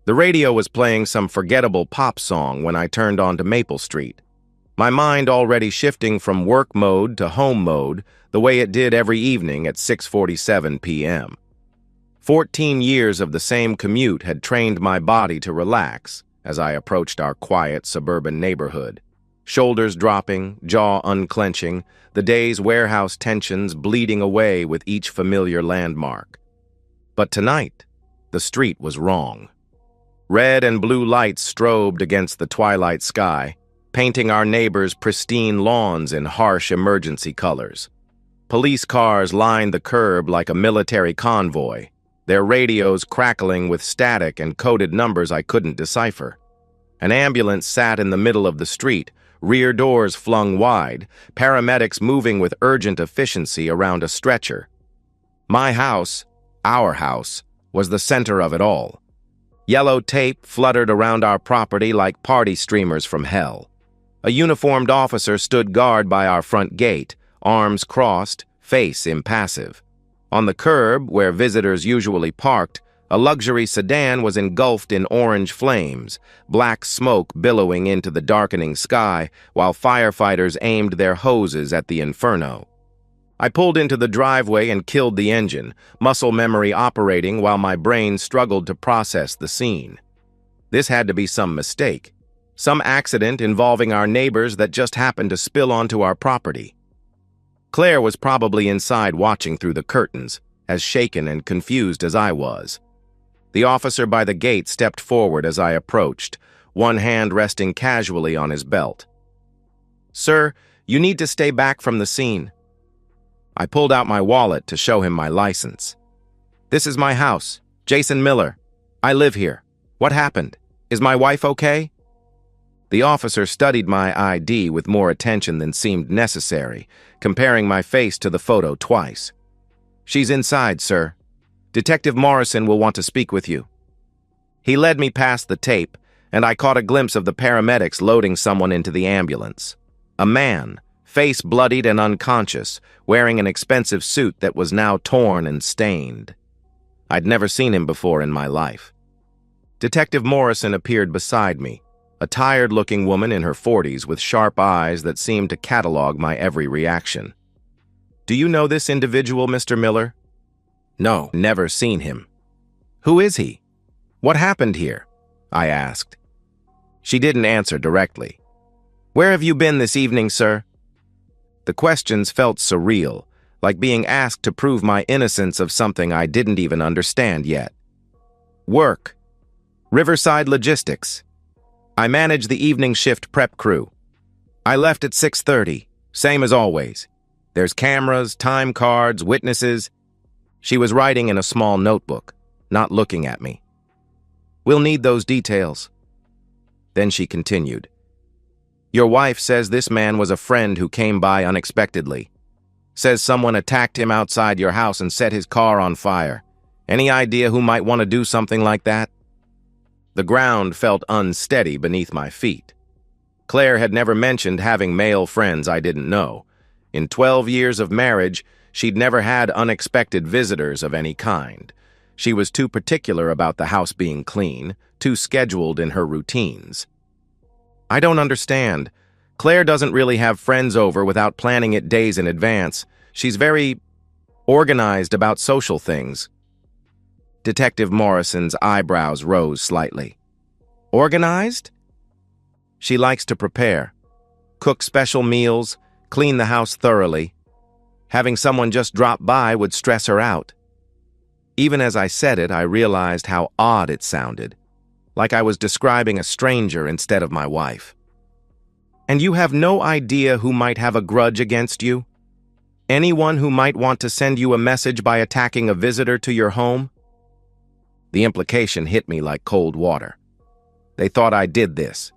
The radio was playing some forgettable pop song when I turned onto Maple Street, my mind already shifting from work mode to home mode the way it did every evening at 6:47 p.m. 14 years of the same commute had trained my body to relax as I approached our quiet suburban neighborhood. Shoulders dropping, jaw unclenching, the day's warehouse tensions bleeding away with each familiar landmark. But tonight, the street was wrong. Red and blue lights strobed against the twilight sky, painting our neighbors' pristine lawns in harsh emergency colors. Police cars lined the curb like a military convoy, their radios crackling with static and coded numbers I couldn't decipher. An ambulance sat in the middle of the street, rear doors flung wide, paramedics moving with urgent efficiency around a stretcher. My house, our house, was the center of it all. Yellow tape fluttered around our property like party streamers from hell. A uniformed officer stood guard by our front gate, arms crossed, face impassive. On the curb, where visitors usually parked, a luxury sedan was engulfed in orange flames, black smoke billowing into the darkening sky while firefighters aimed their hoses at the inferno. I pulled into the driveway and killed the engine, muscle memory operating while my brain struggled to process the scene. This had to be some mistake, some accident involving our neighbors that just happened to spill onto our property. Claire was probably inside watching through the curtains, as shaken and confused as I was. The officer by the gate stepped forward as I approached, one hand resting casually on his belt. "Sir, you need to stay back from the scene." I pulled out my wallet to show him my license. "This is my house, Jason Miller. I live here. What happened? Is my wife okay?" The officer studied my ID with more attention than seemed necessary, comparing my face to the photo twice. "She's inside, sir. Detective Morrison will want to speak with you." He led me past the tape, and I caught a glimpse of the paramedics loading someone into the ambulance. A man, face bloodied and unconscious, wearing an expensive suit that was now torn and stained. I'd never seen him before in my life. Detective Morrison appeared beside me, a tired-looking woman in her 40s with sharp eyes that seemed to catalog my every reaction. "Do you know this individual, Mr. Miller?" "No, never seen him." "Who is he? What happened here?" I asked. She didn't answer directly. "Where have you been this evening, sir?" The questions felt surreal, like being asked to prove my innocence of something I didn't even understand yet. "Work. Riverside Logistics. I manage the evening shift prep crew. I left at 6:30, same as always. There's cameras, time cards, witnesses." She was writing in a small notebook, not looking at me. "We'll need those details." Then she continued. "Your wife says this man was a friend who came by unexpectedly. Says someone attacked him outside your house and set his car on fire. Any idea who might want to do something like that?" The ground felt unsteady beneath my feet. Claire had never mentioned having male friends I didn't know. In 12 years of marriage, she'd never had unexpected visitors of any kind. She was too particular about the house being clean, too scheduled in her routines. "I don't understand. Claire doesn't really have friends over without planning it days in advance. She's very organized about social things." Detective Morrison's eyebrows rose slightly. "Organized?" "She likes to prepare, cook special meals, clean the house thoroughly. Having someone just drop by would stress her out." Even as I said it, I realized how odd it sounded, like I was describing a stranger instead of my wife. "And you have no idea who might have a grudge against you? Anyone who might want to send you a message by attacking a visitor to your home?" The implication hit me like cold water. They thought I did this.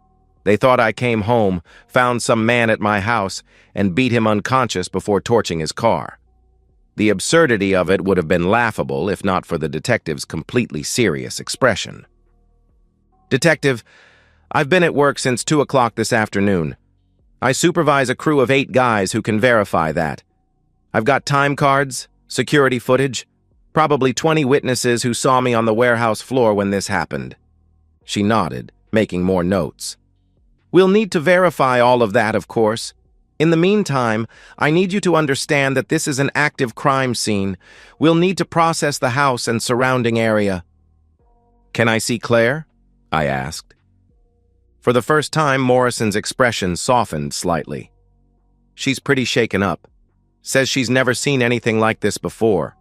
They thought I came home, found some man at my house, and beat him unconscious before torching his car. The absurdity of it would have been laughable if not for the detective's completely serious expression. "Detective, I've been at work since 2 o'clock this afternoon. I supervise a crew of 8 guys who can verify that. I've got time cards, security footage, probably 20 witnesses who saw me on the warehouse floor when this happened." She nodded, making more notes. We'll need to verify all of that, of course. In the meantime, I need you to understand that this is an active crime scene. We'll need to process the house and surrounding area. Can I see Claire? I asked. For the first time, Morrison's expression softened slightly. She's pretty shaken up. Says she's never seen anything like this before.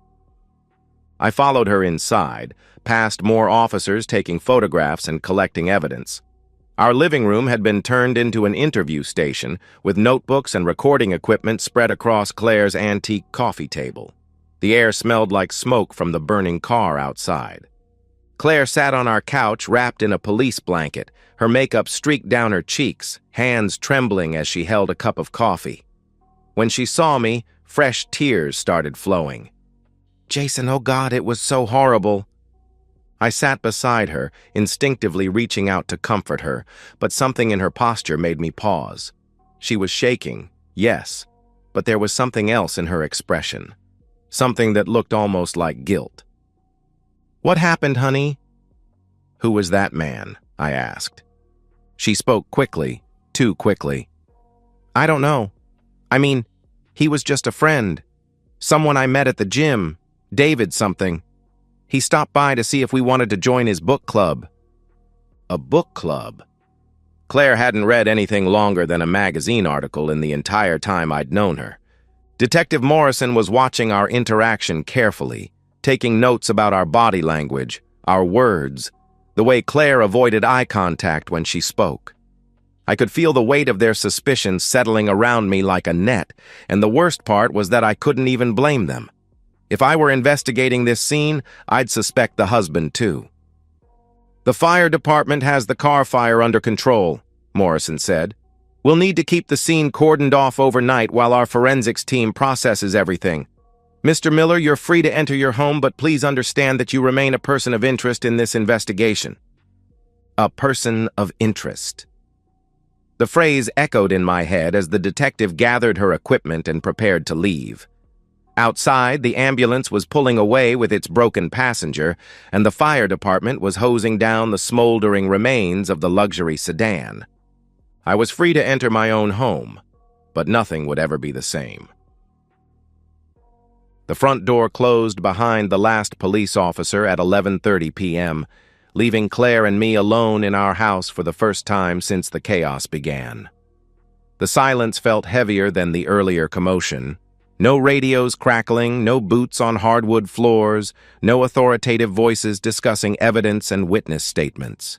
I followed her inside, past more officers taking photographs and collecting evidence. Our living room had been turned into an interview station, with notebooks and recording equipment spread across Claire's antique coffee table. The air smelled like smoke from the burning car outside. Claire sat on our couch wrapped in a police blanket, her makeup streaked down her cheeks, hands trembling as she held a cup of coffee. When she saw me, fresh tears started flowing. Jason, oh God, it was so horrible. I sat beside her, instinctively reaching out to comfort her, but something in her posture made me pause. She was shaking, yes, but there was something else in her expression. Something that looked almost like guilt. What happened, honey? Who was that man? I asked. She spoke quickly, too quickly. I don't know. I mean, he was just a friend. Someone I met at the gym. David something. He stopped by to see if we wanted to join his book club. A book club? Claire hadn't read anything longer than a magazine article in the entire time I'd known her. Detective Morrison was watching our interaction carefully, taking notes about our body language, our words, the way Claire avoided eye contact when she spoke. I could feel the weight of their suspicions settling around me like a net, and the worst part was that I couldn't even blame them. If I were investigating this scene, I'd suspect the husband too. The fire department has the car fire under control, Morrison said. We'll need to keep the scene cordoned off overnight while our forensics team processes everything. Mr. Miller, you're free to enter your home, but please understand that you remain a person of interest in this investigation. A person of interest. The phrase echoed in my head as the detective gathered her equipment and prepared to leave. Outside, the ambulance was pulling away with its broken passenger, and the fire department was hosing down the smoldering remains of the luxury sedan. I was free to enter my own home, but nothing would ever be the same. The front door closed behind the last police officer at 11:30 p.m., leaving Claire and me alone in our house for the first time since the chaos began. The silence felt heavier than the earlier commotion. No radios crackling, no boots on hardwood floors, no authoritative voices discussing evidence and witness statements.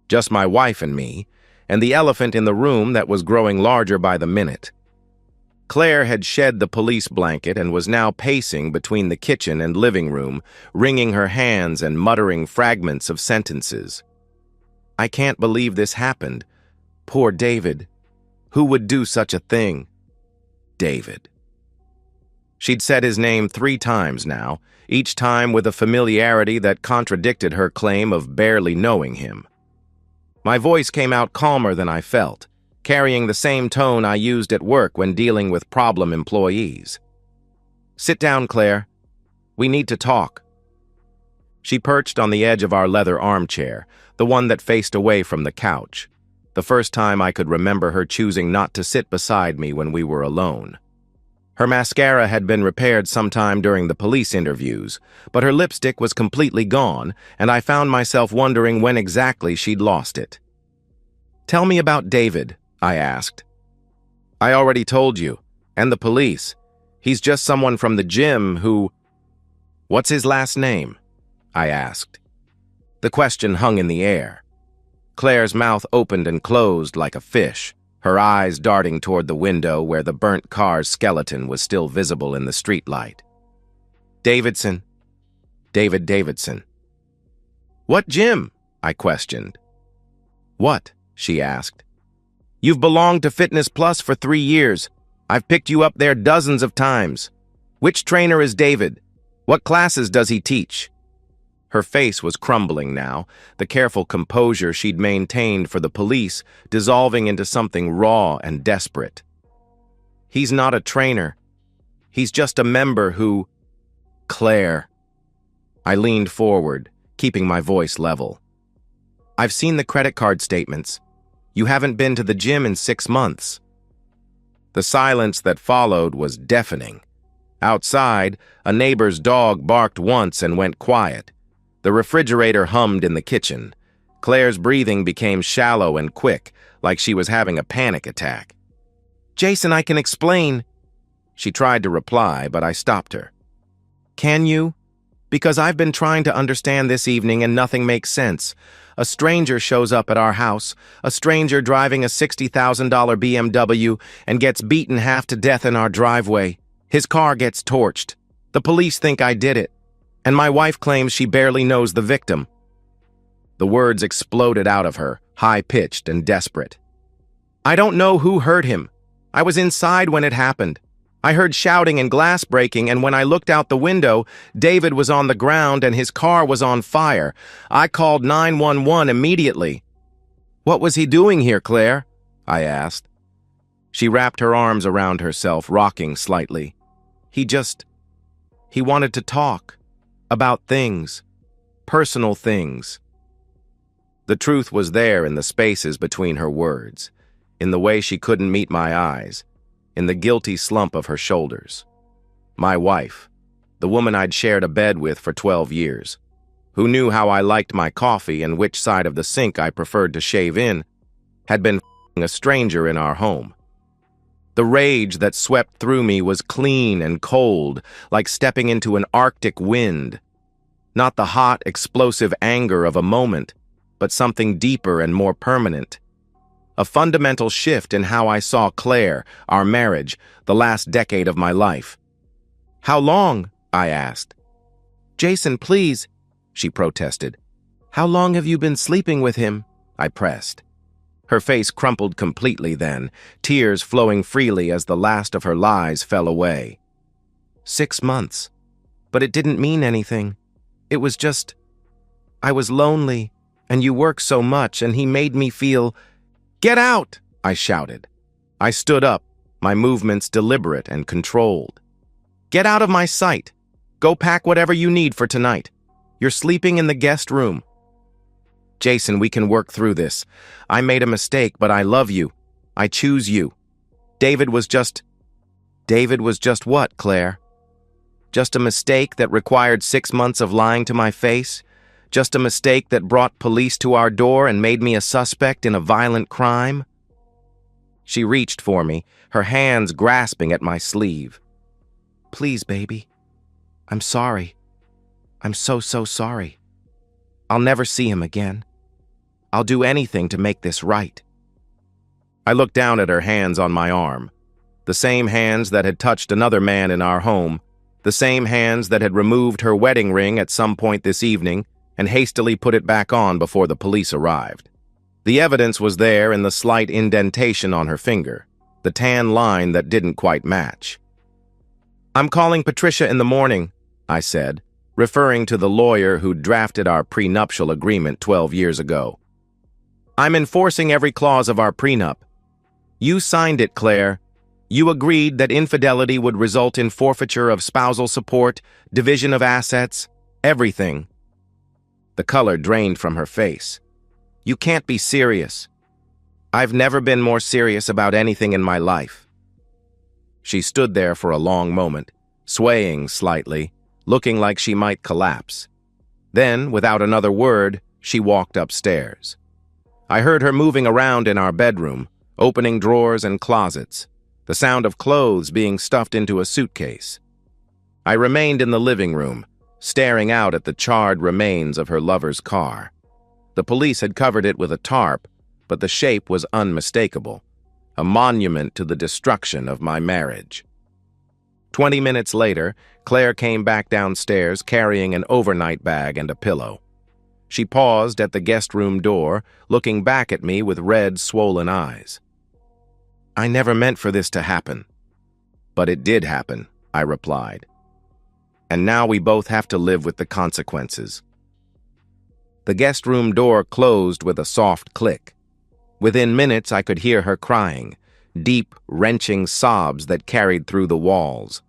Just my wife and me, and the elephant in the room that was growing larger by the minute. Claire had shed the police blanket and was now pacing between the kitchen and living room, wringing her hands and muttering fragments of sentences. I can't believe this happened. Poor David. Who would do such a thing? David. She'd said his name 3 times now, each time with a familiarity that contradicted her claim of barely knowing him. My voice came out calmer than I felt, carrying the same tone I used at work when dealing with problem employees. Sit down, Claire. We need to talk. She perched on the edge of our leather armchair, the one that faced away from the couch, the first time I could remember her choosing not to sit beside me when we were alone. Her mascara had been repaired sometime during the police interviews, but her lipstick was completely gone, and I found myself wondering when exactly she'd lost it. Tell me about David, I asked. I already told you, and the police. He's just someone from the gym who... What's his last name? I asked. The question hung in the air. Claire's mouth opened and closed like a fish, her eyes darting toward the window where the burnt car's skeleton was still visible in the streetlight. Davidson. David Davidson. What gym? I questioned. What? She asked. You've belonged to Fitness Plus for 3 years. I've picked you up there dozens of times. Which trainer is David? What classes does he teach? Her face was crumbling now, the careful composure she'd maintained for the police dissolving into something raw and desperate. He's not a trainer. He's just a member who... Claire. I leaned forward, keeping my voice level. I've seen the credit card statements. You haven't been to the gym in 6 months. The silence that followed was deafening. Outside, a neighbor's dog barked once and went quiet. The refrigerator hummed in the kitchen. Claire's breathing became shallow and quick, like she was having a panic attack. "Jason, I can explain." She tried to reply, but I stopped her. "Can you? Because I've been trying to understand this evening and nothing makes sense. A stranger shows up at our house, a stranger driving a $60,000 BMW and gets beaten half to death in our driveway. His car gets torched. The police think I did it, and my wife claims she barely knows the victim." The words exploded out of her, high-pitched and desperate. "I don't know who hurt him. I was inside when it happened. I heard shouting and glass breaking, and when I looked out the window, David was on the ground and his car was on fire. I called 911 immediately." "What was he doing here, Claire?" I asked. She wrapped her arms around herself, rocking slightly. He wanted to talk. About things. Personal things." The truth was there in the spaces between her words, in the way she couldn't meet my eyes, in the guilty slump of her shoulders. My wife, the woman I'd shared a bed with for 12 years, who knew how I liked my coffee and which side of the sink I preferred to shave in, had been f***ing a stranger in our home. The rage that swept through me was clean and cold, like stepping into an Arctic wind. Not the hot, explosive anger of a moment, but something deeper and more permanent. A fundamental shift in how I saw Claire, our marriage, the last decade of my life. "How long?" I asked. "Jason, please," she protested. "How long have you been sleeping with him?" I pressed. Her face crumpled completely then, tears flowing freely as the last of her lies fell away. 6 months. But it didn't mean anything. It was just, I was lonely, and you work so much, and he made me feel... "Get out!" I shouted. I stood up, my movements deliberate and controlled. "Get out of my sight. Go pack whatever you need for tonight. You're sleeping in the guest room." "Jason, we can work through this. I made a mistake, but I love you. I choose you. David was just what, Claire? Just a mistake that required 6 months of lying to my face? Just a mistake that brought police to our door and made me a suspect in a violent crime?" She reached for me, her hands grasping at my sleeve. "Please, baby. I'm sorry. I'm so sorry. I'll never see him again. I'll do anything to make this right." I looked down at her hands on my arm, the same hands that had touched another man in our home, the same hands that had removed her wedding ring at some point this evening and hastily put it back on before the police arrived. The evidence was there in the slight indentation on her finger, the tan line that didn't quite match. "I'm calling Patricia in the morning," I said, referring to the lawyer who drafted our prenuptial agreement 12 years ago. "I'm enforcing every clause of our prenup. You signed it, Claire. You agreed that infidelity would result in forfeiture of spousal support, division of assets, everything." The color drained from her face. "You can't be serious." "I've never been more serious about anything in my life." She stood there for a long moment, swaying slightly, looking like she might collapse. Then, without another word, she walked upstairs. I heard her moving around in our bedroom, opening drawers and closets, the sound of clothes being stuffed into a suitcase. I remained in the living room, staring out at the charred remains of her lover's car. The police had covered it with a tarp, but the shape was unmistakable, a monument to the destruction of my marriage. 20 minutes later, Claire came back downstairs carrying an overnight bag and a pillow. She paused at the guest room door, looking back at me with red, swollen eyes. "I never meant for this to happen." "But it did happen," I replied. "And now we both have to live with the consequences." The guest room door closed with a soft click. Within minutes, I could hear her crying, deep, wrenching sobs that carried through the walls.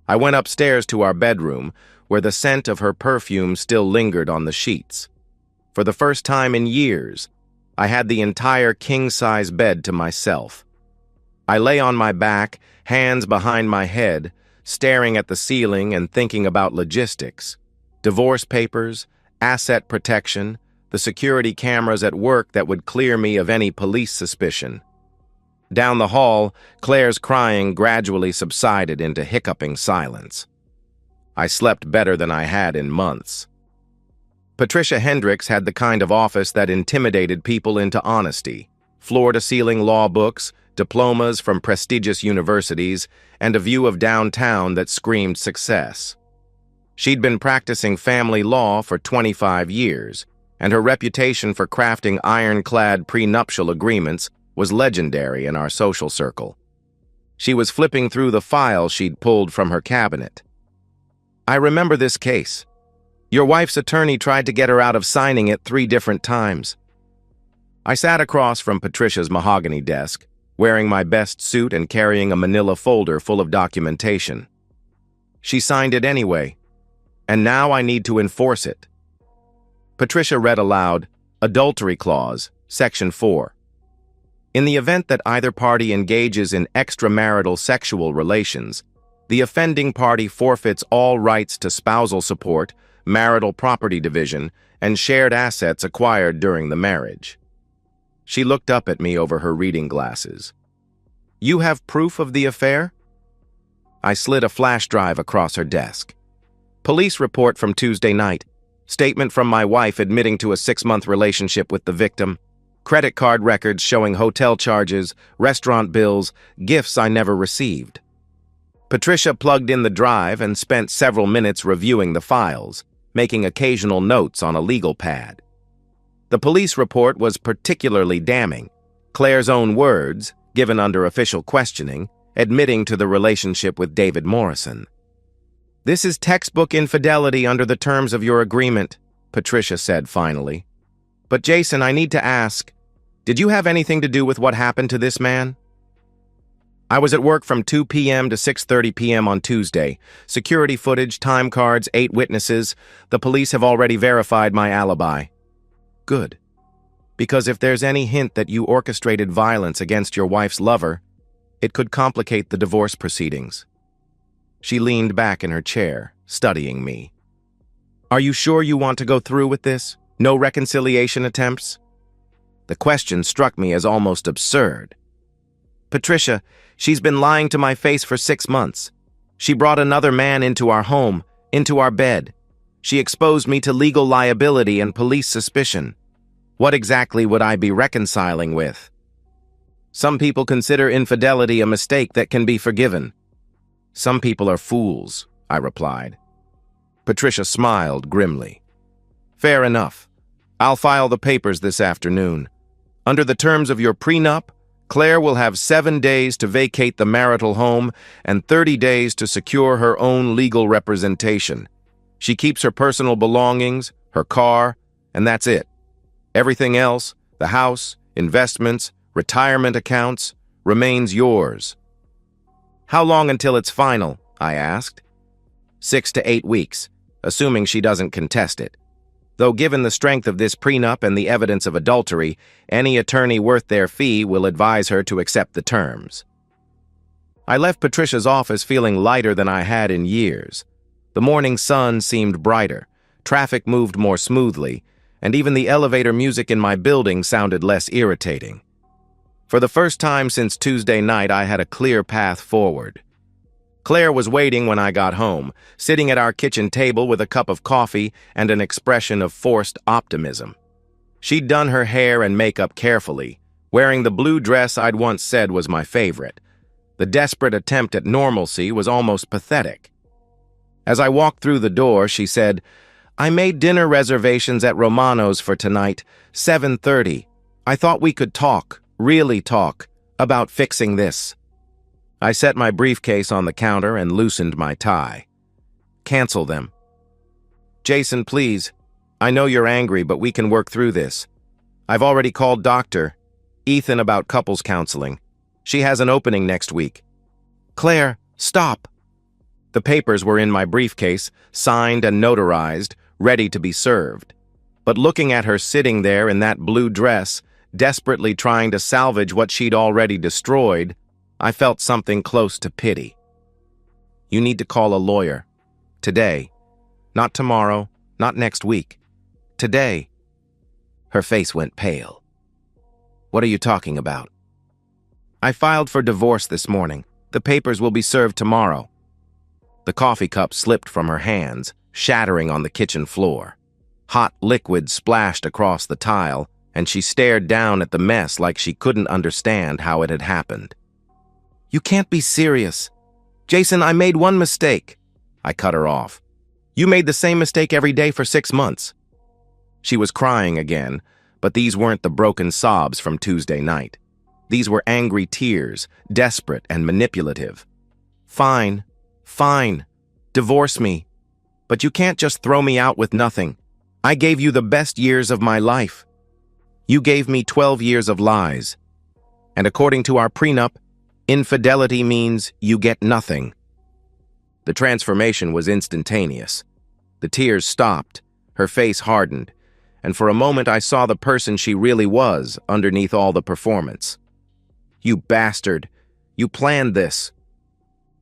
I went upstairs to our bedroom, where the scent of her perfume still lingered on the sheets. For the first time in years, I had the entire king-size bed to myself. I lay on my back, hands behind my head, staring at the ceiling and thinking about logistics. Divorce papers, asset protection, the security cameras at work that would clear me of any police suspicion. Down the hall, Claire's crying gradually subsided into hiccuping silence. I slept better than I had in months. Patricia Hendricks had the kind of office that intimidated people into honesty. Floor-to-ceiling law books, diplomas from prestigious universities, and a view of downtown that screamed success. She'd been practicing family law for 25 years, and her reputation for crafting ironclad prenuptial agreements was legendary in our social circle. She was flipping through the files she'd pulled from her cabinet. "I remember this case. Your wife's attorney tried to get her out of signing it 3 different times." I sat across from Patricia's mahogany desk, wearing my best suit and carrying a manila folder full of documentation. "She signed it anyway, and now I need to enforce it." Patricia read aloud, "Adultery Clause, Section 4. In the event that either party engages in extramarital sexual relations, the offending party forfeits all rights to spousal support, marital property division, and shared assets acquired during the marriage." She looked up at me over her reading glasses. "You have proof of the affair?" I slid a flash drive across her desk. "Police report from Tuesday night. Statement from my wife admitting to a 6-month relationship with the victim. Credit card records showing hotel charges, restaurant bills, gifts I never received." Patricia plugged in the drive and spent several minutes reviewing the files, making occasional notes on a legal pad. The police report was particularly damning. Claire's own words, given under official questioning, admitting to the relationship with David Morrison. "This is textbook infidelity under the terms of your agreement," Patricia said finally. "But Jason, I need to ask, did you have anything to do with what happened to this man?" "I was at work from 2 p.m. to 6:30 p.m. on Tuesday. Security footage, time cards, 8 witnesses. The police have already verified my alibi." "Good. Because if there's any hint that you orchestrated violence against your wife's lover, it could complicate the divorce proceedings." She leaned back in her chair, studying me. "Are you sure you want to go through with this? No reconciliation attempts?" The question struck me as almost absurd. "Patricia, she's been lying to my face for 6 months. She brought another man into our home, into our bed. She exposed me to legal liability and police suspicion. What exactly would I be reconciling with?" "Some people consider infidelity a mistake that can be forgiven." "Some people are fools," I replied. Patricia smiled grimly. "Fair enough. I'll file the papers this afternoon. Under the terms of your prenup, Claire will have 7 days to vacate the marital home and 30 days to secure her own legal representation. She keeps her personal belongings, her car, and that's it. Everything else, the house, investments, retirement accounts, remains yours." "How long until it's final?" I asked. 6 to 8 weeks, assuming she doesn't contest it. Though given the strength of this prenup and the evidence of adultery, any attorney worth their fee will advise her to accept the terms. I left Patricia's office feeling lighter than I had in years. The morning sun seemed brighter, traffic moved more smoothly, and even the elevator music in my building sounded less irritating. For the first time since Tuesday night, I had a clear path forward. Claire was waiting when I got home, sitting at our kitchen table with a cup of coffee and an expression of forced optimism. She'd done her hair and makeup carefully, wearing the blue dress I'd once said was my favorite. The desperate attempt at normalcy was almost pathetic. As I walked through the door, she said, "I made dinner reservations at Romano's for tonight, 7:30. I thought we could talk, really talk, about fixing this." I set my briefcase on the counter and loosened my tie. "Cancel them." "Jason, please. I know you're angry, but we can work through this. I've already called Dr. Ethan about couples counseling. She has an opening next week." "Claire, stop." The papers were in my briefcase, signed and notarized, ready to be served. But looking at her sitting there in that blue dress, desperately trying to salvage what she'd already destroyed, I felt something close to pity. You need to call a lawyer. Today. Not tomorrow, not next week. Today. Her face went pale. What are you talking about? I filed for divorce this morning. The papers will be served tomorrow. The coffee cup slipped from her hands, shattering on the kitchen floor. Hot liquid splashed across the tile, and she stared down at the mess like she couldn't understand how it had happened. You can't be serious. Jason, I made one mistake. I cut her off. You made the same mistake every day for 6 months. She was crying again, but these weren't the broken sobs from Tuesday night. These were angry tears, desperate and manipulative. Fine, fine. Divorce me. But you can't just throw me out with nothing. I gave you the best years of my life. You gave me 12 years of lies. And according to our prenup, infidelity means you get nothing. The transformation was instantaneous. The tears stopped, her face hardened, and for a moment I saw the person she really was underneath all the performance. You bastard. You planned this.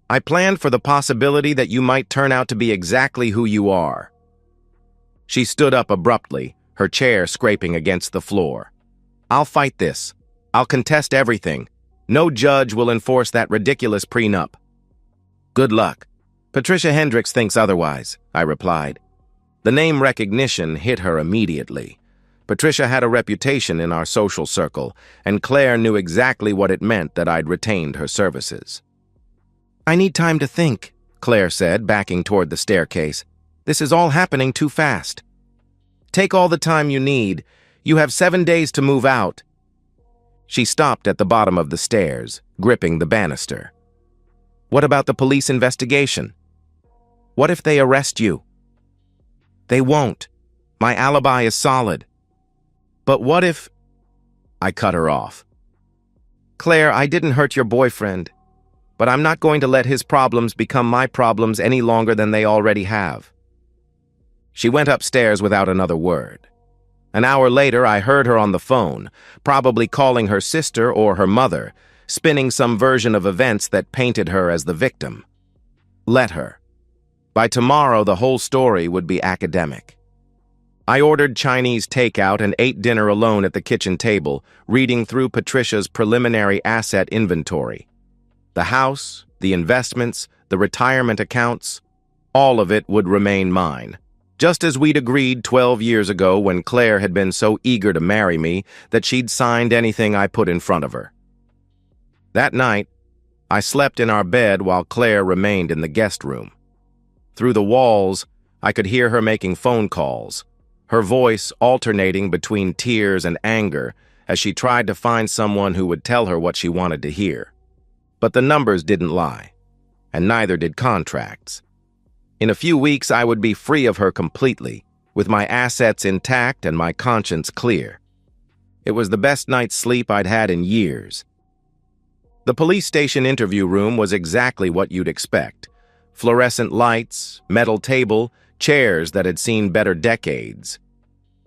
I planned for the possibility that you might turn out to be exactly who you are. She stood up abruptly, her chair scraping against the floor. I'll fight this. I'll contest everything. No judge will enforce that ridiculous prenup. Good luck. Patricia Hendricks thinks otherwise, I replied. The name recognition hit her immediately. Patricia had a reputation in our social circle, and Claire knew exactly what it meant that I'd retained her services. I need time to think, Claire said, backing toward the staircase. This is all happening too fast. Take all the time you need. You have 7 days to move out. She stopped at the bottom of the stairs, gripping the banister. What about the police investigation? What if they arrest you? They won't. My alibi is solid. But what if... I cut her off. Claire, I didn't hurt your boyfriend, but I'm not going to let his problems become my problems any longer than they already have. She went upstairs without another word. An hour later, I heard her on the phone, probably calling her sister or her mother, spinning some version of events that painted her as the victim. Let her. By tomorrow, the whole story would be academic. I ordered Chinese takeout and ate dinner alone at the kitchen table, reading through Patricia's preliminary asset inventory. The house, the investments, the retirement accounts, all of it would remain mine. Just as we'd agreed 12 years ago when Claire had been so eager to marry me that she'd signed anything I put in front of her. That night, I slept in our bed while Claire remained in the guest room. Through the walls, I could hear her making phone calls, her voice alternating between tears and anger as she tried to find someone who would tell her what she wanted to hear. But the numbers didn't lie, and neither did contracts. In a few weeks, I would be free of her completely, with my assets intact and my conscience clear. It was the best night's sleep I'd had in years. The police station interview room was exactly what you'd expect. Fluorescent lights, metal table, chairs that had seen better decades.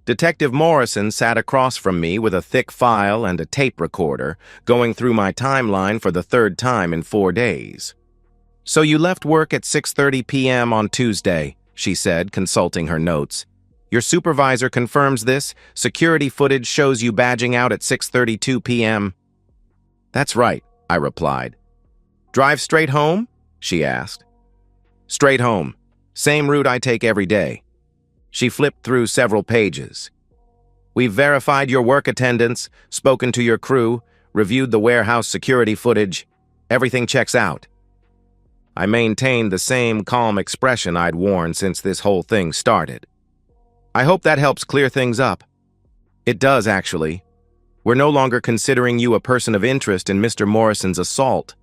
Detective Morrison sat across from me with a thick file and a tape recorder, going through my timeline for the 3rd time in 4 days. So you left work at 6:30 p.m. on Tuesday, she said, consulting her notes. Your supervisor confirms this. Security footage shows you badging out at 6:32 p.m. That's right, I replied. Drive straight home? She asked. Straight home. Same route I take every day. She flipped through several pages. We've verified your work attendance, spoken to your crew, reviewed the warehouse security footage. Everything checks out. I maintained the same calm expression I'd worn since this whole thing started. I hope that helps clear things up. It does, actually. We're no longer considering you a person of interest in Mr. Morrison's assault.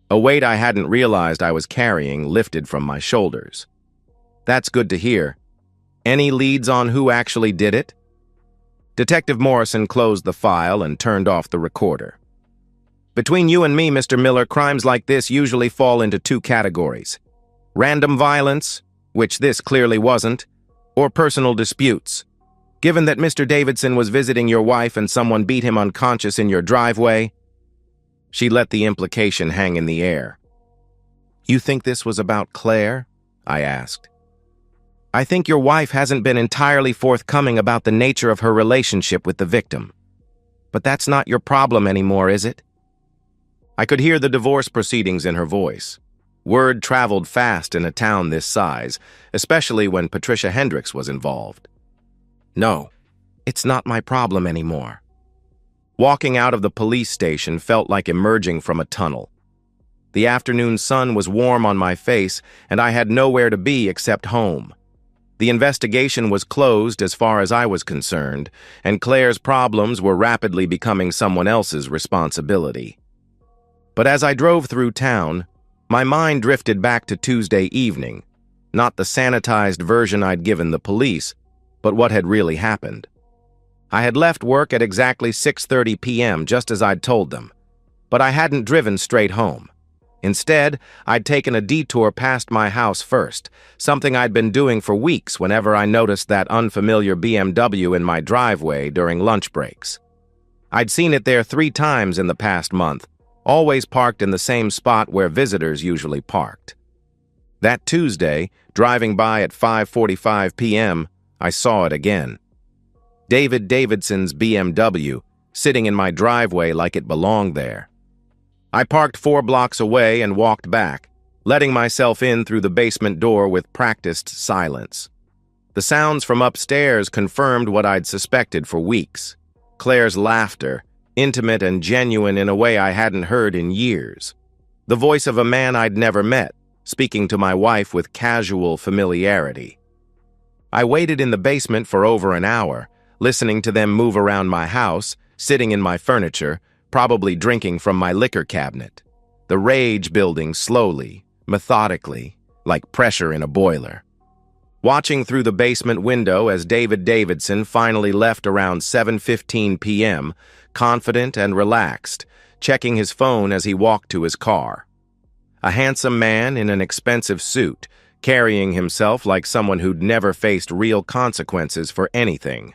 A weight I hadn't realized I was carrying lifted from my shoulders. That's good to hear. Any leads on who actually did it? Detective Morrison closed the file and turned off the recorder. Between you and me, Mr. Miller, crimes like this usually fall into 2 categories. Random violence, which this clearly wasn't, or personal disputes. Given that Mr. Davidson was visiting your wife and someone beat him unconscious in your driveway?" She let the implication hang in the air. "You think this was about Claire?" I asked. "I think your wife hasn't been entirely forthcoming about the nature of her relationship with the victim. But that's not your problem anymore, is it?" I could hear the divorce proceedings in her voice. Word traveled fast in a town this size, especially when Patricia Hendricks was involved. "No, it's not my problem anymore." Walking out of the police station felt like emerging from a tunnel. The afternoon sun was warm on my face, and I had nowhere to be except home. The investigation was closed as far as I was concerned, and Claire's problems were rapidly becoming someone else's responsibility. But as I drove through town, my mind drifted back to Tuesday evening, not the sanitized version I'd given the police, but what had really happened. I had left work at exactly 6:30 p.m., just as I'd told them, but I hadn't driven straight home. Instead, I'd taken a detour past my house first, something I'd been doing for weeks whenever I noticed that unfamiliar BMW in my driveway during lunch breaks. I'd seen it there 3 times in the past month, always parked in the same spot where visitors usually parked. That Tuesday, driving by at 5:45 p.m., I saw it again. David Davidson's BMW, sitting in my driveway like it belonged there. I parked 4 blocks away and walked back, letting myself in through the basement door with practiced silence. The sounds from upstairs confirmed what I'd suspected for weeks. Claire's laughter, intimate and genuine in a way I hadn't heard in years. The voice of a man I'd never met, speaking to my wife with casual familiarity. I waited in the basement for over an hour, listening to them move around my house, sitting in my furniture, probably drinking from my liquor cabinet. The rage building slowly, methodically, like pressure in a boiler. Watching through the basement window as David Davidson finally left around 7:15 p.m., confident and relaxed, checking his phone as he walked to his car. A handsome man in an expensive suit, carrying himself like someone who'd never faced real consequences for anything.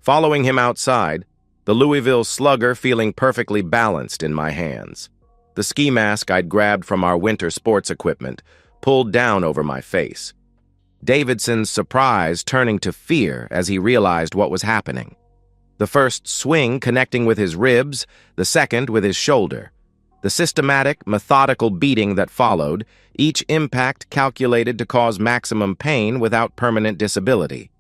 Following him outside, the Louisville Slugger feeling perfectly balanced in my hands. The ski mask I'd grabbed from our winter sports equipment pulled down over my face. Davidson's surprise turning to fear as he realized what was happening. The first swing connecting with his ribs, the second with his shoulder. The systematic, methodical beating that followed, each impact calculated to cause maximum pain without permanent disability.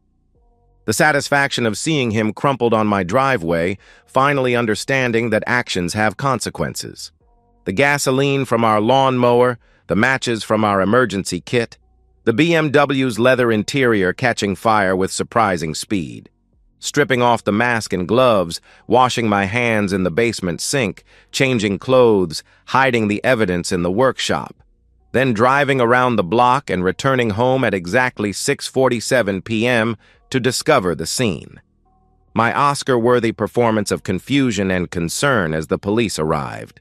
The satisfaction of seeing him crumpled on my driveway, finally understanding that actions have consequences. The gasoline from our lawnmower, the matches from our emergency kit, the BMW's leather interior catching fire with surprising speed. Stripping off the mask and gloves, washing my hands in the basement sink, changing clothes, hiding the evidence in the workshop. Then driving around the block and returning home at exactly 6:47 p.m., to discover the scene. My Oscar-worthy performance of confusion and concern as the police arrived.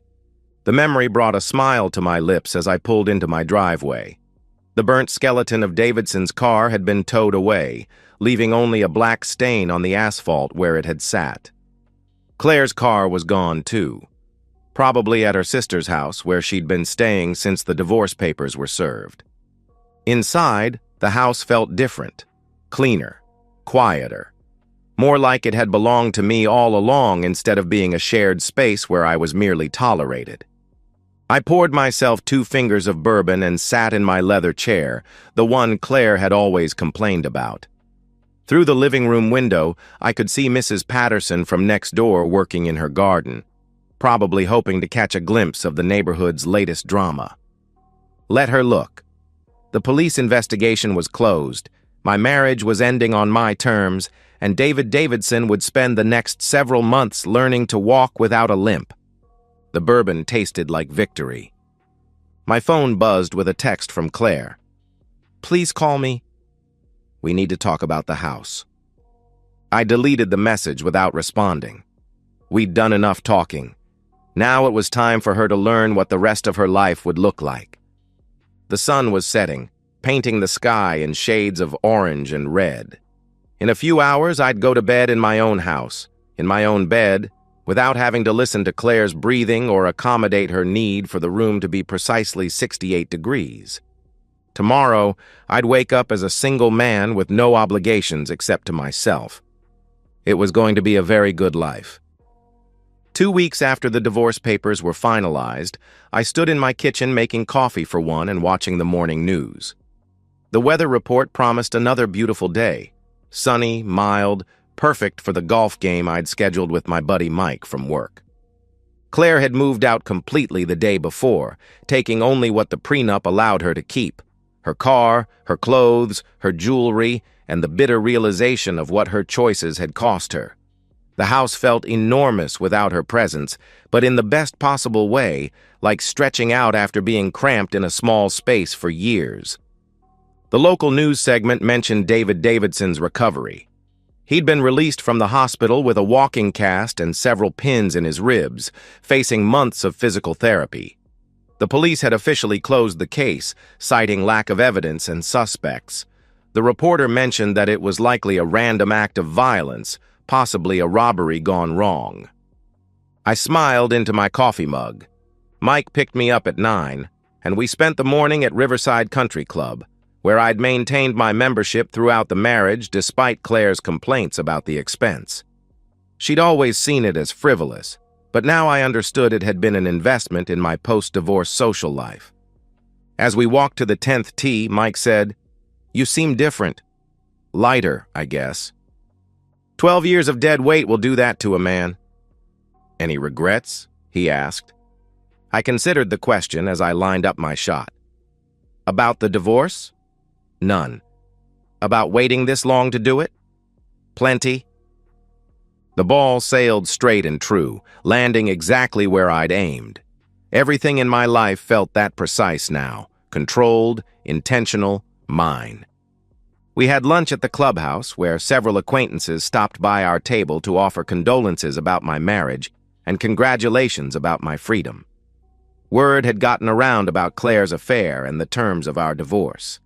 The memory brought a smile to my lips as I pulled into my driveway. The burnt skeleton of Davidson's car had been towed away, leaving only a black stain on the asphalt where it had sat. Claire's car was gone too, probably at her sister's house where she'd been staying since the divorce papers were served. Inside, the house felt different, cleaner, quieter. More like it had belonged to me all along instead of being a shared space where I was merely tolerated. I poured myself 2 fingers of bourbon and sat in my leather chair, the one Claire had always complained about. Through the living room window, I could see Mrs. Patterson from next door working in her garden, probably hoping to catch a glimpse of the neighborhood's latest drama. Let her look. The police investigation was closed. My marriage was ending on my terms, and David Davidson would spend the next several months learning to walk without a limp. The bourbon tasted like victory. My phone buzzed with a text from Claire. "Please call me. We need to talk about the house." I deleted the message without responding. We'd done enough talking. Now it was time for her to learn what the rest of her life would look like. The sun was setting, painting the sky in shades of orange and red. In a few hours, I'd go to bed in my own house, in my own bed, without having to listen to Claire's breathing or accommodate her need for the room to be precisely 68 degrees. Tomorrow, I'd wake up as a single man with no obligations except to myself. It was going to be a very good life. 2 weeks after the divorce papers were finalized, I stood in my kitchen making coffee for one and watching the morning news. The weather report promised another beautiful day. Sunny, mild, perfect for the golf game I'd scheduled with my buddy Mike from work. Claire had moved out completely the day before, taking only what the prenup allowed her to keep: her car, her clothes, her jewelry, and the bitter realization of what her choices had cost her. The house felt enormous without her presence, but in the best possible way, like stretching out after being cramped in a small space for years. The local news segment mentioned David Davidson's recovery. He'd been released from the hospital with a walking cast and several pins in his ribs, facing months of physical therapy. The police had officially closed the case, citing lack of evidence and suspects. The reporter mentioned that it was likely a random act of violence, possibly a robbery gone wrong. I smiled into my coffee mug. Mike picked me up at 9, and we spent the morning at Riverside Country Club, where I'd maintained my membership throughout the marriage despite Claire's complaints about the expense. She'd always seen it as frivolous, but now I understood it had been an investment in my post-divorce social life. As we walked to the 10th tee, Mike said, "You seem different. Lighter, I guess. 12 years of dead weight will do that to a man." "Any regrets?" he asked. I considered the question as I lined up my shot. "About the divorce? None. About waiting this long to do it? Plenty." The ball sailed straight and true, landing exactly where I'd aimed. Everything in my life felt that precise now, controlled, intentional, mine. We had lunch at the clubhouse, where several acquaintances stopped by our table to offer condolences about my marriage and congratulations about my freedom. Word had gotten around about Claire's affair and the terms of our divorce.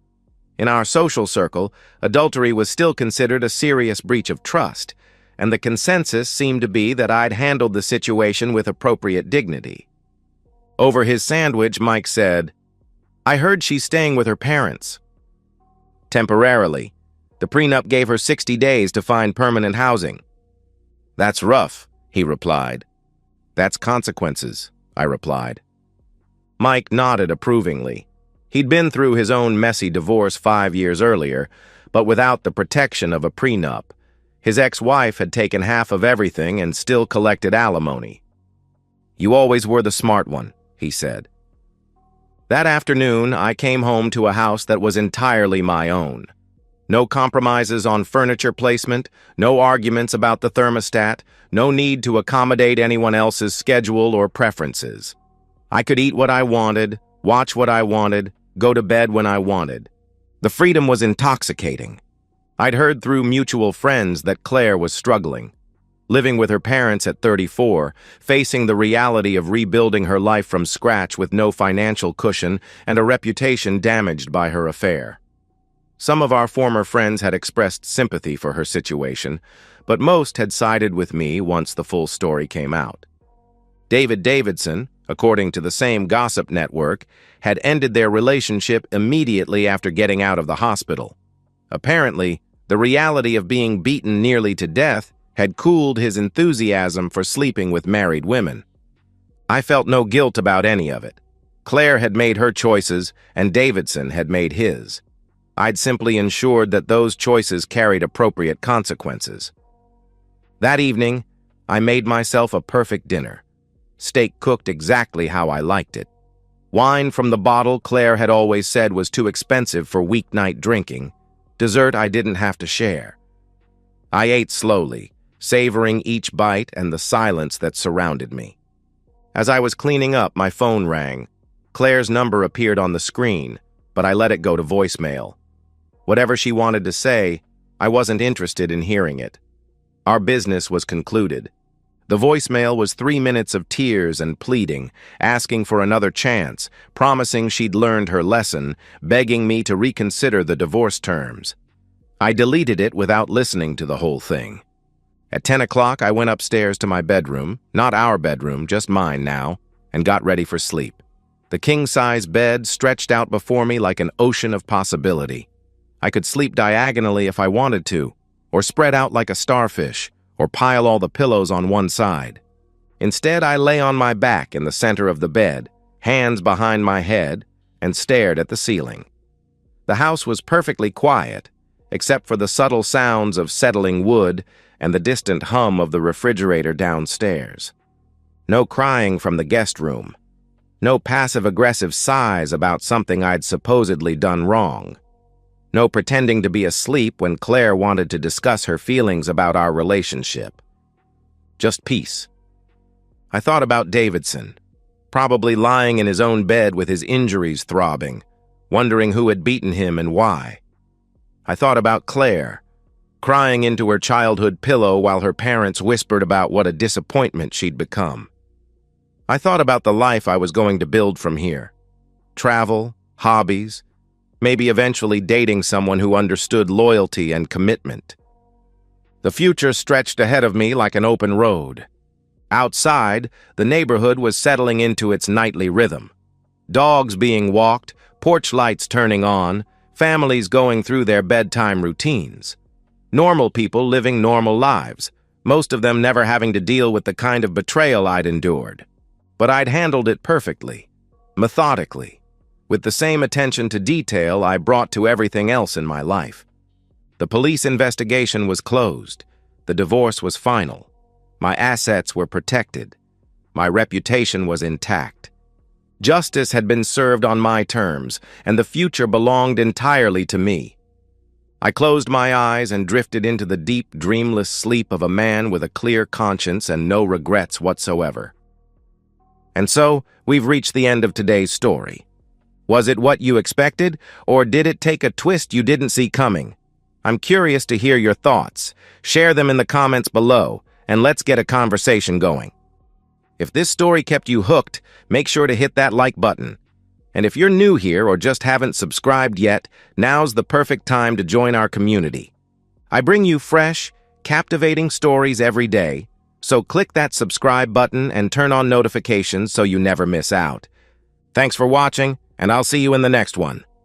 In our social circle, adultery was still considered a serious breach of trust, and the consensus seemed to be that I'd handled the situation with appropriate dignity. Over his sandwich, Mike said, "I heard she's staying with her parents." "Temporarily. The prenup gave her 60 days to find permanent housing." "That's rough," he replied. "That's consequences," I replied. Mike nodded approvingly. He'd been through his own messy divorce 5 years earlier, but without the protection of a prenup. His ex-wife had taken half of everything and still collected alimony. "You always were the smart one," he said. That afternoon, I came home to a house that was entirely my own. No compromises on furniture placement, no arguments about the thermostat, no need to accommodate anyone else's schedule or preferences. I could eat what I wanted, watch what I wanted, go to bed when I wanted. The freedom was intoxicating. I'd heard through mutual friends that Claire was struggling. Living with her parents at 34, facing the reality of rebuilding her life from scratch with no financial cushion and a reputation damaged by her affair. Some of our former friends had expressed sympathy for her situation, but most had sided with me once the full story came out. David Davidson, according to the same gossip network, had ended their relationship immediately after getting out of the hospital. Apparently, the reality of being beaten nearly to death had cooled his enthusiasm for sleeping with married women. I felt no guilt about any of it. Claire had made her choices, and Davidson had made his. I'd simply ensured that those choices carried appropriate consequences. That evening, I made myself a perfect dinner. Steak cooked exactly how I liked it. Wine from the bottle Claire had always said was too expensive for weeknight drinking. Dessert I didn't have to share. I ate slowly, savoring each bite and the silence that surrounded me. As I was cleaning up, my phone rang. Claire's number appeared on the screen, but I let it go to voicemail. Whatever she wanted to say, I wasn't interested in hearing it. Our business was concluded. The voicemail was 3 minutes of tears and pleading, asking for another chance, promising she'd learned her lesson, begging me to reconsider the divorce terms. I deleted it without listening to the whole thing. At 10 o'clock, I went upstairs to my bedroom, not our bedroom, just mine now, and got ready for sleep. The king-size bed stretched out before me like an ocean of possibility. I could sleep diagonally if I wanted to, or spread out like a starfish, or pile all the pillows on one side. Instead, I lay on my back in the center of the bed, hands behind my head, and stared at the ceiling. The house was perfectly quiet, except for the subtle sounds of settling wood and the distant hum of the refrigerator downstairs. No crying from the guest room. No passive-aggressive sighs about something I'd supposedly done wrong. No pretending to be asleep when Claire wanted to discuss her feelings about our relationship. Just peace. I thought about Davidson, probably lying in his own bed with his injuries throbbing, wondering who had beaten him and why. I thought about Claire, crying into her childhood pillow while her parents whispered about what a disappointment she'd become. I thought about the life I was going to build from here. Travel, hobbies, maybe eventually dating someone who understood loyalty and commitment. The future stretched ahead of me like an open road. Outside, the neighborhood was settling into its nightly rhythm. Dogs being walked, porch lights turning on, families going through their bedtime routines. Normal people living normal lives, most of them never having to deal with the kind of betrayal I'd endured. But I'd handled it perfectly, methodically, with the same attention to detail I brought to everything else in my life. The police investigation was closed. The divorce was final. My assets were protected. My reputation was intact. Justice had been served on my terms, and the future belonged entirely to me. I closed my eyes and drifted into the deep, dreamless sleep of a man with a clear conscience and no regrets whatsoever. And so, we've reached the end of today's story. Was it what you expected, or did it take a twist you didn't see coming? I'm curious to hear your thoughts. Share them in the comments below, and let's get a conversation going. If this story kept you hooked, make sure to hit that like button. And if you're new here or just haven't subscribed yet, now's the perfect time to join our community. I bring you fresh, captivating stories every day, so click that subscribe button and turn on notifications so you never miss out. Thanks for watching, and I'll see you in the next one.